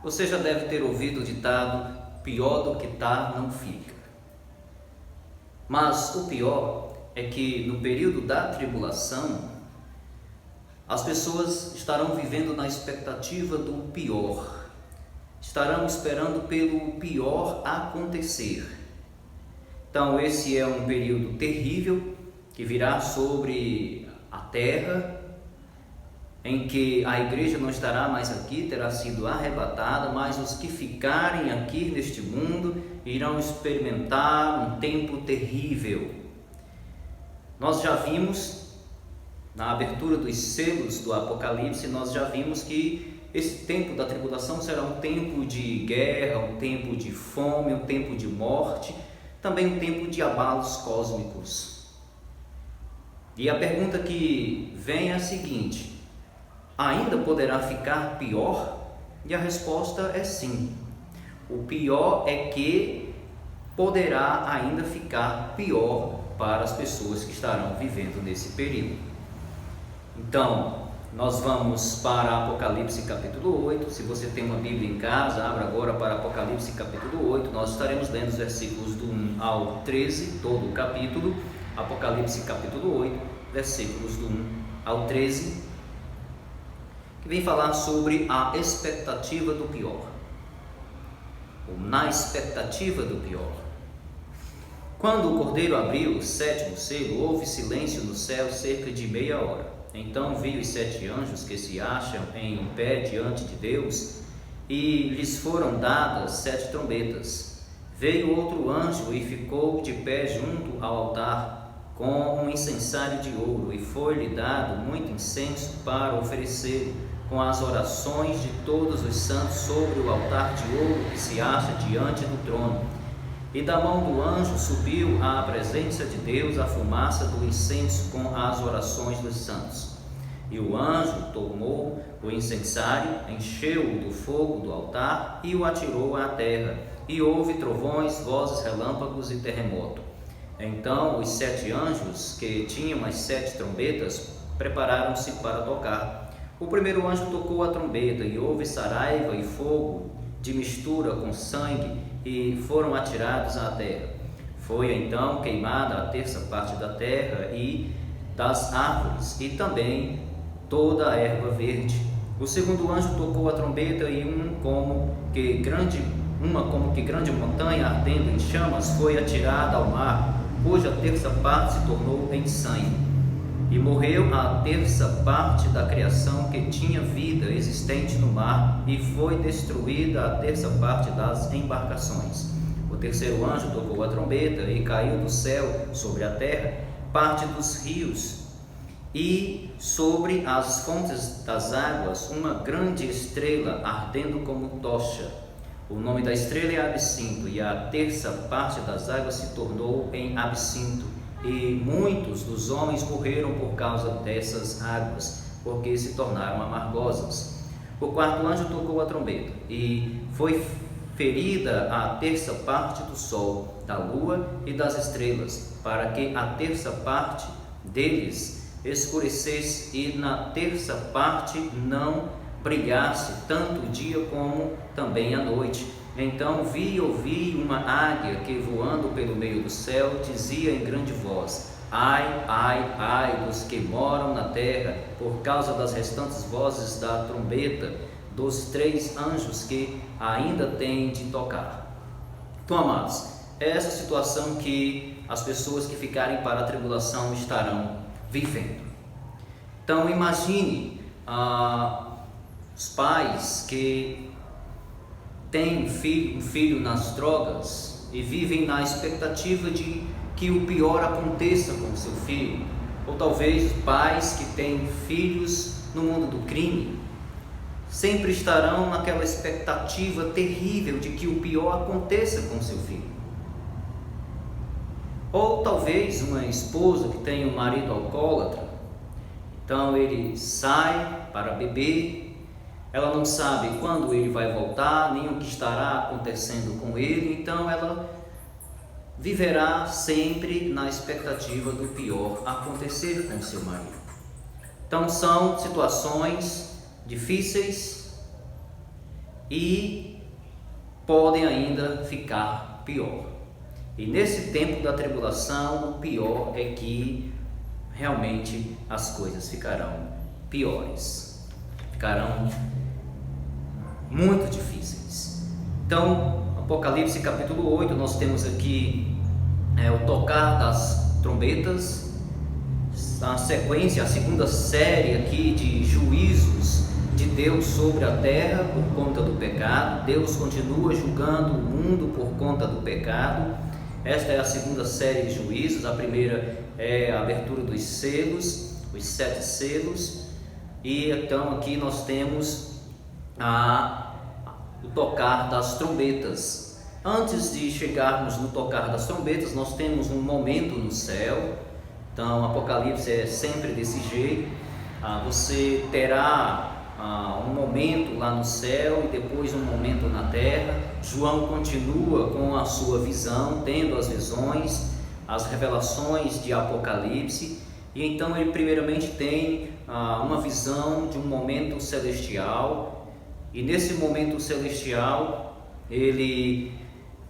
Você já deve ter ouvido o ditado: pior do que tá, não fica. Mas o pior é que no período da tribulação, as pessoas estarão vivendo na expectativa do pior, estarão esperando pelo pior acontecer. Então esse é um período terrível que virá sobre a terra, em que a igreja não estará mais aqui, terá sido arrebatada, mas os que ficarem aqui neste mundo irão experimentar um tempo terrível. Nós já vimos, na abertura dos selos do Apocalipse, nós já vimos que esse tempo da tribulação será um tempo de guerra, um tempo de fome, um tempo de morte, também um tempo de abalos cósmicos. E a pergunta que vem é a seguinte: ainda poderá ficar pior? E a resposta é sim. O pior é que poderá ainda ficar pior para as pessoas que estarão vivendo nesse período. Então, nós vamos para Apocalipse capítulo 8. Se você tem uma Bíblia em casa, abra agora para Apocalipse capítulo 8. Nós estaremos lendo os versículos do 1 ao 13, todo o capítulo. Apocalipse capítulo 8, versículos do 1 ao 13, que vem falar sobre a expectativa do pior, ou na expectativa do pior. Quando o Cordeiro abriu o sétimo selo, houve silêncio no céu cerca de meia hora. Então vi os 7 anjos que se acham em pé diante de Deus, e lhes foram dadas 7 trombetas. Veio outro anjo e ficou de pé junto ao altar, com um incensário de ouro, e foi-lhe dado muito incenso para oferecer com as orações de todos os santos sobre o altar de ouro que se acha diante do trono. E da mão do anjo subiu à presença de Deus a fumaça do incenso com as orações dos santos. E o anjo tomou o incensário, encheu-o do fogo do altar e o atirou à terra. E houve trovões, vozes, relâmpagos e terremoto. Então os 7 anjos que tinham as 7 trombetas prepararam-se para tocar. O primeiro anjo tocou a trombeta, e houve saraiva e fogo de mistura com sangue, e foram atirados à terra. Foi então queimada a terça parte da terra e das árvores, e também toda a erva verde. O segundo anjo tocou a trombeta, e uma como que grande montanha ardendo em chamas foi atirada ao mar, cuja terça parte se tornou em sangue. E morreu a terça parte da criação que tinha vida existente no mar, e foi destruída a terça parte das embarcações. O terceiro anjo tocou a trombeta, e caiu do céu sobre a terra parte dos rios, e sobre as fontes das águas uma grande estrela ardendo como tocha. O nome da estrela é Absinto, e a terça parte das águas se tornou em absinto. E muitos dos homens morreram por causa dessas águas, porque se tornaram amargosas. O quarto anjo tocou a trombeta, e foi ferida a terça parte do sol, da lua e das estrelas, para que a terça parte deles escurecesse, e na terça parte não brilhasse tanto o dia como também a noite. Então vi e ouvi uma águia que, voando pelo meio do céu, dizia em grande voz: ai, ai, ai dos que moram na terra, por causa das restantes vozes da trombeta dos 3 anjos que ainda têm de tocar. Então, amados, é essa situação que as pessoas que ficarem para a tribulação estarão vivendo. Então imagine os pais que têm um filho nas drogas e vivem na expectativa de que o pior aconteça com o seu filho, ou talvez pais que têm filhos no mundo do crime, sempre estarão naquela expectativa terrível de que o pior aconteça com o seu filho. Ou talvez uma esposa que tem um marido alcoólatra, então ele sai para beber, ela não sabe quando ele vai voltar, nem o que estará acontecendo com ele, então ela viverá sempre na expectativa do pior acontecer com seu marido. Então são situações difíceis e podem ainda ficar pior. E nesse tempo da tribulação, o pior é que realmente as coisas ficarão piores, ficarão muito difíceis. Então, Apocalipse capítulo 8, nós temos aqui o tocar das trombetas, a sequência, a segunda série aqui de juízos de Deus sobre a terra por conta do pecado. Deus continua julgando o mundo por conta do pecado. Esta é a segunda série de juízos. A primeira é a abertura dos selos, os 7 selos, e então aqui nós temos o tocar das trombetas. Antes de chegarmos no tocar das trombetas, nós temos um momento no céu. Então, Apocalipse é sempre desse jeito. Você terá um momento lá no céu e depois um momento na terra. João continua com a sua visão, tendo as visões, as revelações de Apocalipse, e então ele primeiramente tem uma visão de um momento celestial, e nesse momento celestial ele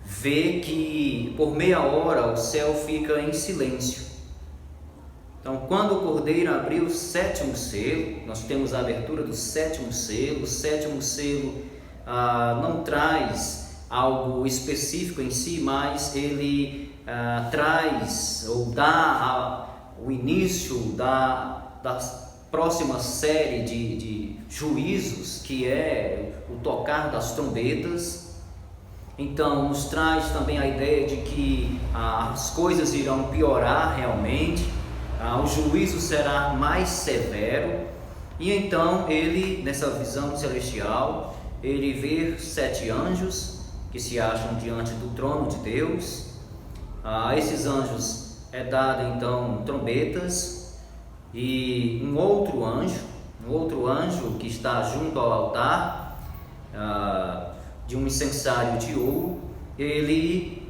vê que por meia hora o céu fica em silêncio. Então, quando o Cordeiro abriu o 7º selo, nós temos a abertura do 7º selo. O 7º selo não traz algo específico em si, mas ele traz ou dá o início da próxima série de juízos, que é o tocar das trombetas. Então, nos traz também a ideia de que as coisas irão piorar realmente. O juízo será mais severo, e então ele, nessa visão celestial, ele vê 7 anjos que se acham diante do trono de Deus. A esses anjos é dado então trombetas, e um outro anjo que está junto ao altar de um incensário de ouro, ele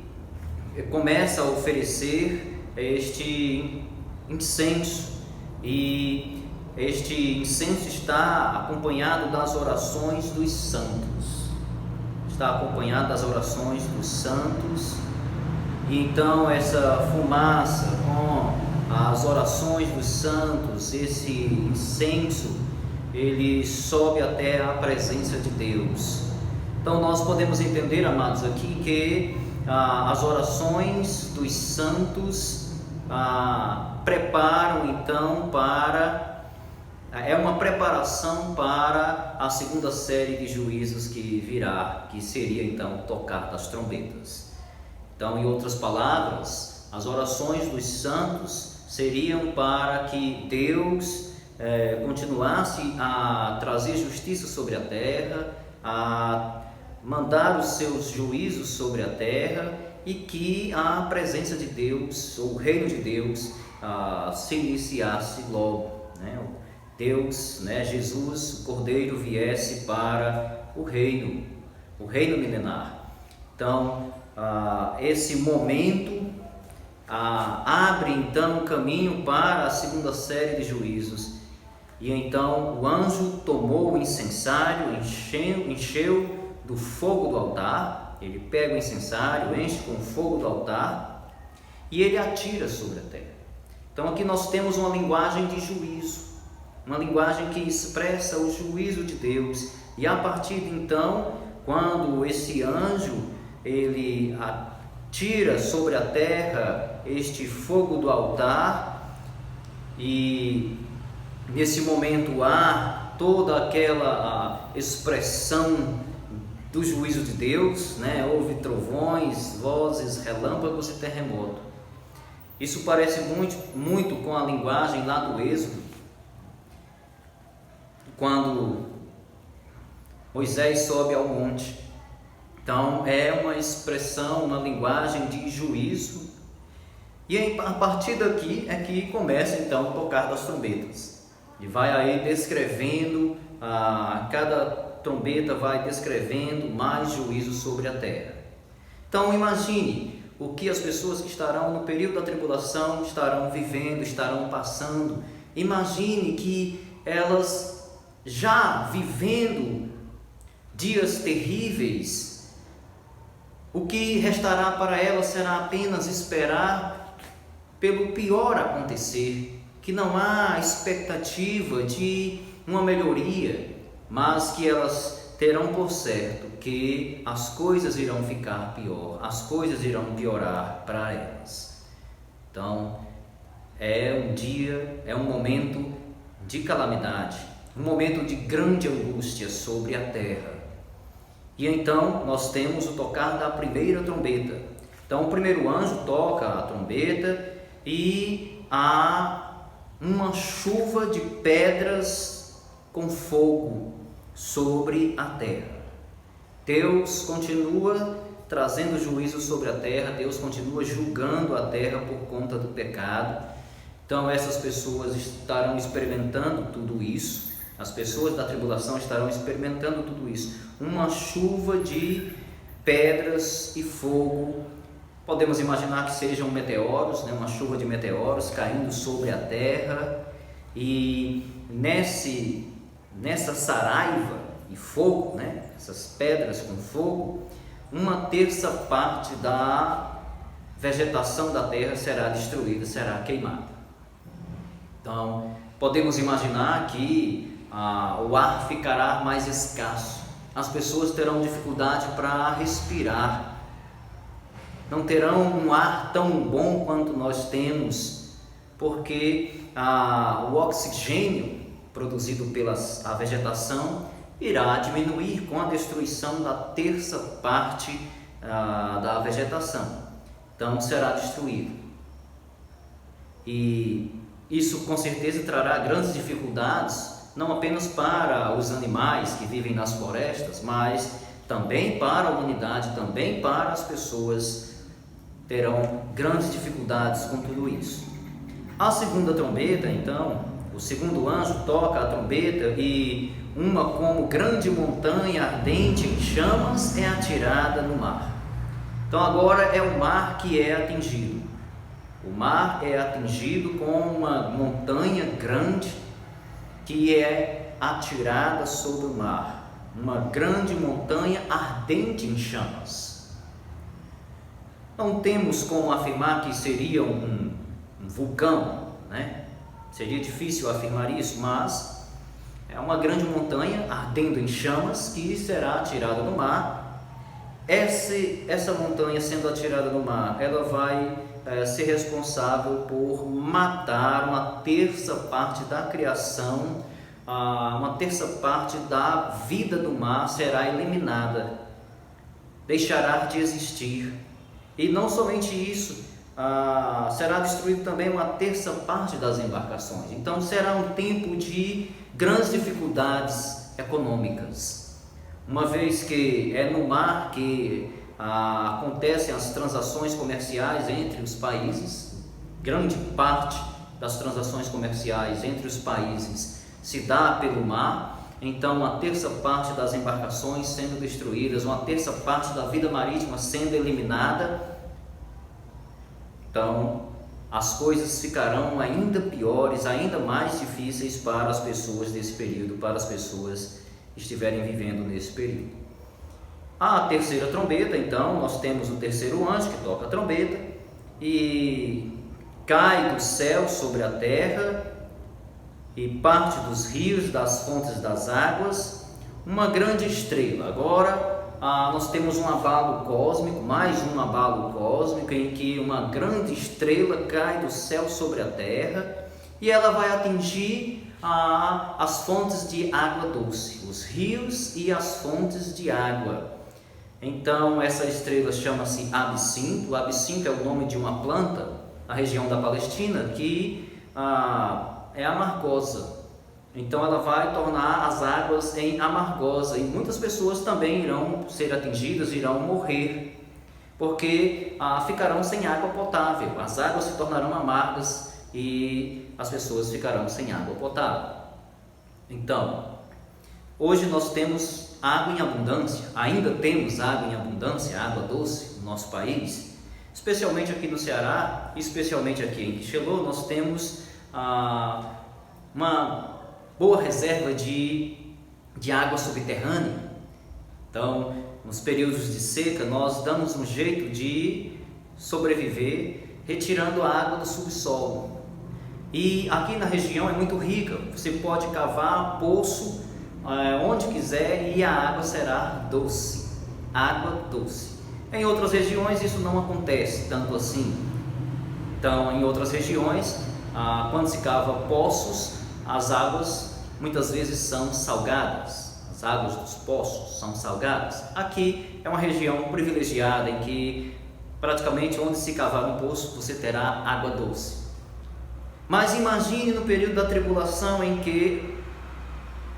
começa a oferecer este incenso, e este incenso está acompanhado das orações dos santos. E então essa fumaça com as orações dos santos, esse incenso, ele sobe até a presença de Deus. Então nós podemos entender, amados, aqui que as orações dos santos preparam então é uma preparação para a segunda série de juízos que virá, que seria então o tocar das trombetas. Então, em outras palavras, as orações dos santos seriam para que Deus continuasse a trazer justiça sobre a terra, a mandar os seus juízos sobre a terra, e que a presença de Deus, ou o reino de Deus, se iniciasse logo, né? Deus, Jesus, o Cordeiro, viesse para o reino milenar. Então, esse momento abre então o caminho para a segunda série de juízos. E então o anjo tomou o incensário, encheu do fogo do altar. Ele pega o incensário, enche com o fogo do altar e ele atira sobre a terra. Então aqui nós temos uma linguagem de juízo, uma linguagem que expressa o juízo de Deus. E a partir de então, quando esse anjo ele atira sobre a terra este fogo do altar, e nesse momento há toda aquela expressão do juízo de Deus, né? Houve trovões, vozes, relâmpagos e terremoto. Isso parece muito com a linguagem lá do Êxodo, quando Moisés sobe ao monte. Então é uma expressão, uma linguagem de juízo. E a partir daqui é que começa então o tocar das trombetas. E vai aí descrevendo, cada trombeta vai descrevendo mais juízo sobre a terra. Então imagine o que as pessoas que estarão no período da tribulação estarão vivendo, estarão passando. Imagine que elas já vivendo dias terríveis, o que restará para ela será apenas esperar pelo pior acontecer, que não há expectativa de uma melhoria, mas que elas terão por certo que as coisas irão ficar pior, as coisas irão piorar para elas. Então, é um momento de calamidade, um momento de grande angústia sobre a terra. E então nós temos o tocar da primeira trombeta. Então o primeiro anjo toca a trombeta e há uma chuva de pedras com fogo sobre a terra. Deus continua trazendo juízo sobre a terra, Deus continua julgando a terra por conta do pecado. Então essas pessoas estarão experimentando tudo isso, as pessoas da tribulação estarão experimentando tudo isso, uma chuva de pedras e fogo. Podemos imaginar que sejam meteoros, uma chuva de meteoros caindo sobre a terra, e nessa saraiva e fogo, essas pedras com fogo, uma terça parte da vegetação da terra será destruída, será queimada. Então, podemos imaginar que o ar ficará mais escasso, as pessoas terão dificuldade para respirar, não terão um ar tão bom quanto nós temos, porque o oxigênio produzido pela vegetação irá diminuir com a destruição da terça parte da vegetação. Então será destruído. E isso com certeza trará grandes dificuldades, não apenas para os animais que vivem nas florestas, mas também para a humanidade, também para as pessoas, terão grandes dificuldades com tudo isso. A segunda trombeta, então, o segundo anjo toca a trombeta e uma como grande montanha ardente em chamas é atirada no mar. Então agora é o mar que é atingido. O mar é atingido com uma montanha grande que é atirada sobre o mar. Uma grande montanha ardente em chamas. Não temos como afirmar que seria um vulcão, Seria difícil afirmar isso, mas é uma grande montanha ardendo em chamas que será atirada no mar. Essa montanha sendo atirada no mar, ela vai ser responsável por matar uma terça parte da criação, uma terça parte da vida do mar será eliminada, deixará de existir. E não somente isso, será destruído também uma terça parte das embarcações. Então será um tempo de grandes dificuldades econômicas, uma vez que é no mar que acontecem as transações comerciais entre os países. Grande parte das transações comerciais entre os países se dá pelo mar. Então uma terça parte das embarcações sendo destruídas, uma terça parte da vida marítima sendo eliminada. Então as coisas ficarão ainda piores, ainda mais difíceis para as pessoas desse período, para as pessoas que estiverem vivendo nesse período. A terceira trombeta, então, nós temos o terceiro anjo que toca a trombeta e cai do céu sobre a terra e parte dos rios, das fontes das águas, uma grande estrela. Agora nós temos um abalo cósmico, mais um abalo cósmico, em que uma grande estrela cai do céu sobre a terra e ela vai atingir as fontes de água doce, os rios e as fontes de água. Então essa estrela chama-se absinto. O absinto é o nome de uma planta na região da Palestina que é amargosa. Então ela vai tornar as águas em amargosa e muitas pessoas também irão ser atingidas, irão morrer, porque ficarão sem água potável. As águas se tornarão amargas e as pessoas ficarão sem água potável. Então, hoje nós temos água em abundância, ainda temos água em abundância, água doce no nosso país, especialmente aqui no Ceará, especialmente aqui em Quixelô. Nós temos uma boa reserva de água subterrânea Então, nos períodos de seca, nós damos um jeito de sobreviver retirando a água do subsolo. E aqui na região é muito rica, você pode cavar poço onde quiser e a água será doce, água doce. Em outras regiões isso não acontece tanto assim. Então, em outras regiões, quando se cava poços, as águas muitas vezes são salgadas, as águas dos poços são salgadas. Aqui é uma região privilegiada em que praticamente onde se cavar um poço você terá água doce. Mas imagine no período da tribulação em que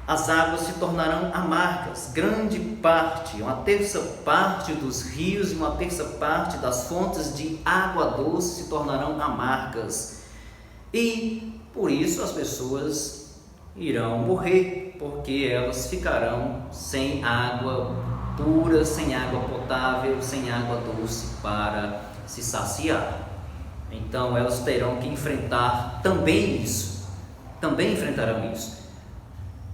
as águas se tornarão amargas. Grande parte, uma terça parte dos rios e uma terça parte das fontes de água doce se tornarão amargas. E por isso as pessoas irão morrer, porque elas ficarão sem água pura, sem água potável, sem água doce para se saciar. Então elas terão que enfrentar também isso, também enfrentarão isso.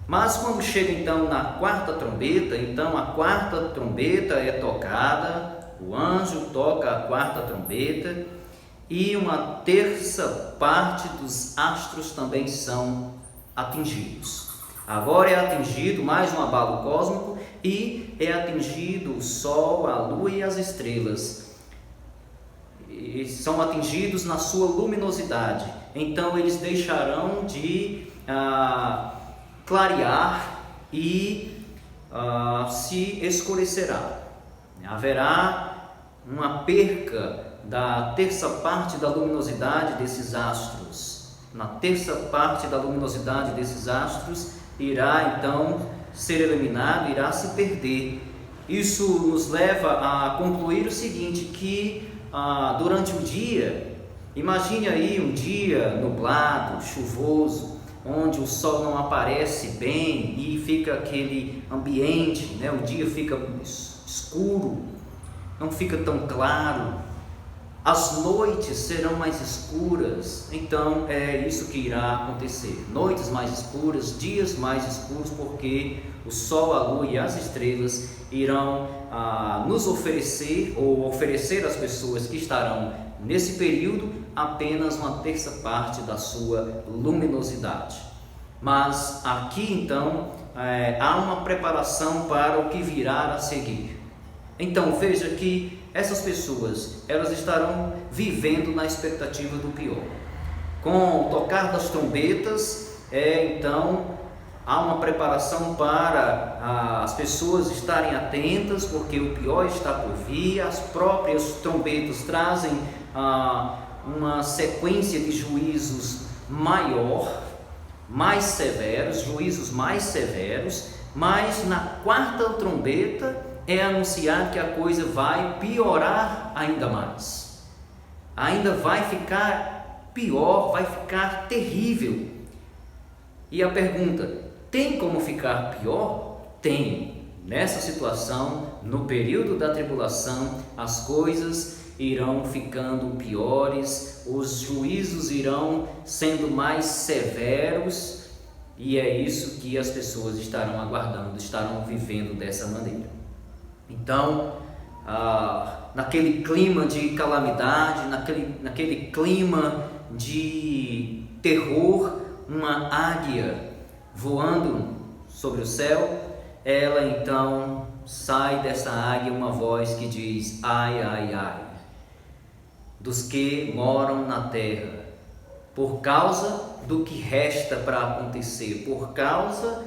Mas quando chega então na quarta trombeta, então a quarta trombeta é tocada, o anjo toca a quarta trombeta e uma terça parte dos astros também são atingidos. Agora é atingido mais um abalo cósmico e é atingido o Sol, a Lua e as estrelas. E são atingidos na sua luminosidade. Então eles deixarão de clarear e se escurecerá. Haverá uma perca da terça parte da luminosidade desses astros. Na terça parte da luminosidade desses astros irá então ser eliminado, irá se perder. Isso nos leva a concluir o seguinte, que durante o dia, imagine aí um dia nublado, chuvoso, onde o sol não aparece bem e fica aquele ambiente, né? O dia fica escuro, não fica tão claro, as noites serão mais escuras. Então é isso que irá acontecer, noites mais escuras, dias mais escuros, porque o sol, a lua e as estrelas irão nos oferecer, ou oferecer às pessoas que estarão nesse período, apenas uma terça parte da sua luminosidade. Mas aqui então há uma preparação para o que virá a seguir. Então veja que essas pessoas, elas estarão vivendo na expectativa do pior. Com o tocar das trombetas, então há uma preparação para as pessoas estarem atentas, porque o pior está por vir. As próprias trombetas trazem uma sequência de juízos maior, mais severos, juízos mais severos, mas na quarta trombeta é anunciado que a coisa vai piorar ainda mais, ainda vai ficar pior, vai ficar terrível. E a pergunta, tem como ficar pior? Tem. Nessa situação, no período da tribulação, as coisas irão ficando piores, os juízos irão sendo mais severos, e é isso que as pessoas estarão aguardando, estarão vivendo dessa maneira. Então, naquele clima de calamidade, naquele clima de terror, uma águia voando sobre o céu, ela então sai dessa águia uma voz que diz: ai, ai, ai, dos que moram na terra, por causa do que resta para acontecer, por causa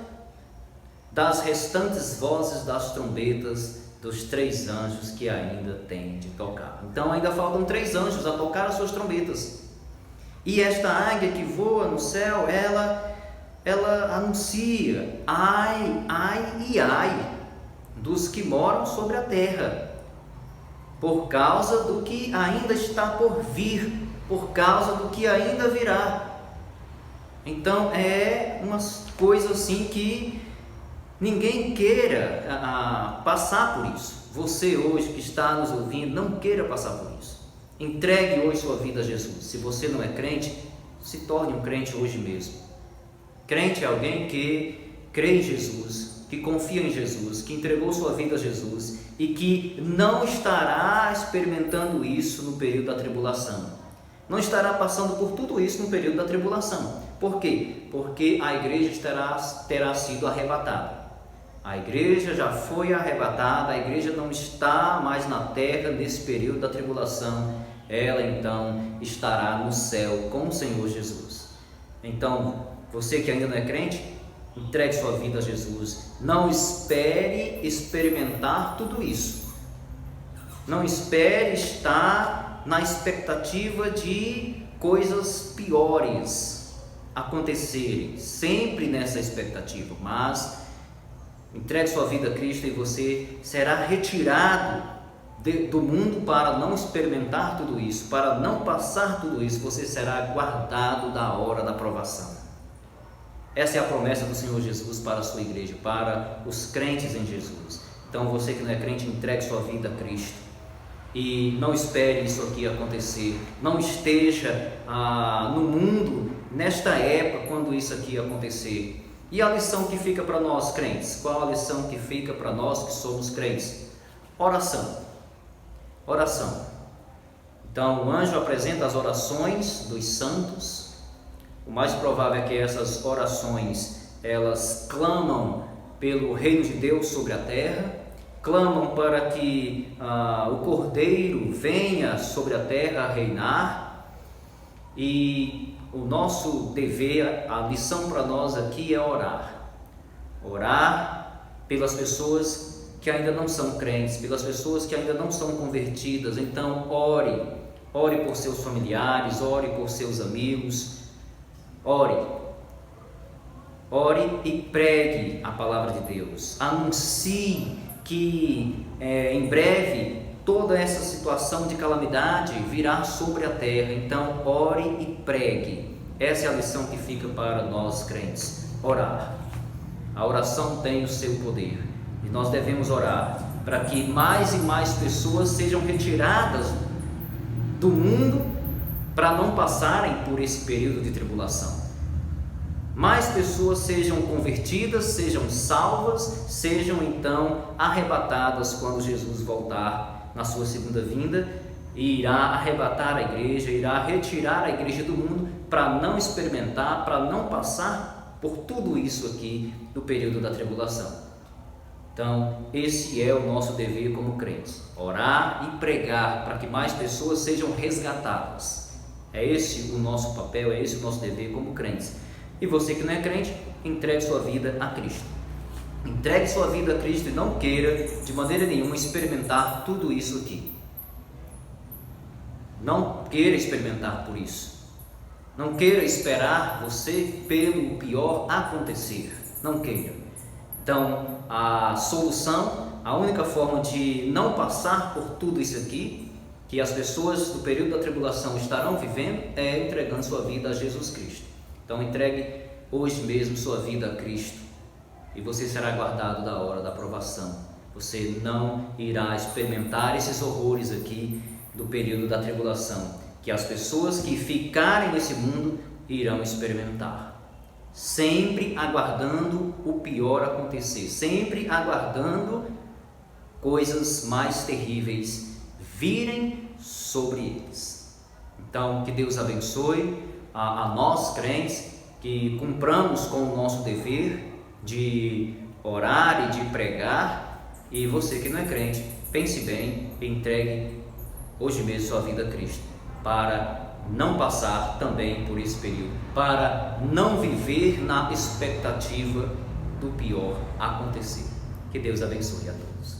das restantes vozes das trombetas dos 3 anjos que ainda têm de tocar. Então ainda faltam 3 anjos a tocar as suas trombetas. E esta águia que voa no céu, ela anuncia: ai, ai e ai dos que moram sobre a terra, por causa do que ainda está por vir, por causa do que ainda virá. Então é uma coisa assim que ninguém queira passar por isso. Você hoje que está nos ouvindo, não queira passar por isso. Entregue hoje sua vida a Jesus. Se você não é crente, se torne um crente hoje mesmo. Crente é alguém que crê em Jesus que confia em Jesus, que entregou sua vida a Jesus e que não estará experimentando isso no período da tribulação. Não estará passando por tudo isso no período da tribulação. Por quê? Porque a igreja terá sido arrebatada. A igreja já foi arrebatada, a igreja não está mais na terra nesse período da tribulação. Ela então estará no céu com o Senhor Jesus. Então, você que ainda não é crente, entregue sua vida a Jesus. Não espere experimentar tudo isso. Não espere estar na expectativa de coisas piores acontecerem. Sempre nessa expectativa. Mas entregue sua vida a Cristo e você será retirado do mundo para não experimentar tudo isso, para não passar tudo isso. Você será guardado da hora da provação. Essa é a promessa do Senhor Jesus para a sua igreja, para os crentes em Jesus. Então você que não é crente, entregue sua vida a Cristo e não espere isso aqui acontecer. Não esteja no mundo nesta época quando isso aqui acontecer. E a lição que fica para nós crentes? Qual a lição que fica para nós que somos crentes? Oração. Oração. Então o anjo apresenta as orações dos santos. O mais provável é que essas orações, elas clamam pelo reino de Deus sobre a terra, clamam para que o Cordeiro venha sobre a terra a reinar. E o nosso dever, a lição para nós aqui é orar. Orar pelas pessoas que ainda não são crentes, pelas pessoas que ainda não são convertidas. Então ore por seus familiares, ore por seus amigos, ore e pregue a palavra de Deus, anuncie que em breve toda essa situação de calamidade virá sobre a terra. Então ore e pregue. Essa é a lição que fica para nós crentes, orar. A oração tem o seu poder. E nós devemos orar para que mais e mais pessoas sejam retiradas do mundo para não passarem por esse período de tribulação. Mais pessoas sejam convertidas, sejam salvas, sejam então arrebatadas quando Jesus voltar na sua segunda vinda e irá arrebatar a igreja, irá retirar a igreja do mundo para não experimentar, para não passar por tudo isso aqui do período da tribulação. Então, esse é o nosso dever como crentes, orar e pregar para que mais pessoas sejam resgatadas. É esse o nosso papel, é esse o nosso dever como crentes. E você que não é crente, entregue sua vida a Cristo. Entregue sua vida a Cristo e não queira de maneira nenhuma experimentar tudo isso aqui. Não queira experimentar por isso. Não queira esperar você pelo pior acontecer. Não queira. Então, a solução, a única forma de não passar por tudo isso aqui, que as pessoas do período da tribulação estarão vivendo, é entregando sua vida a Jesus Cristo. Então, entregue hoje mesmo sua vida a Cristo e você será guardado da hora da provação. Você não irá experimentar esses horrores aqui do período da tribulação, que as pessoas que ficarem nesse mundo irão experimentar. Sempre aguardando o pior acontecer, sempre aguardando coisas mais terríveis virem sobre eles. Então, que Deus abençoe a nós crentes, que cumpramos com o nosso dever de orar e de pregar. E você que não é crente, pense bem e entregue hoje mesmo sua vida a Cristo, para não passar também por esse período, para não viver na expectativa do pior acontecer. Que Deus abençoe a todos.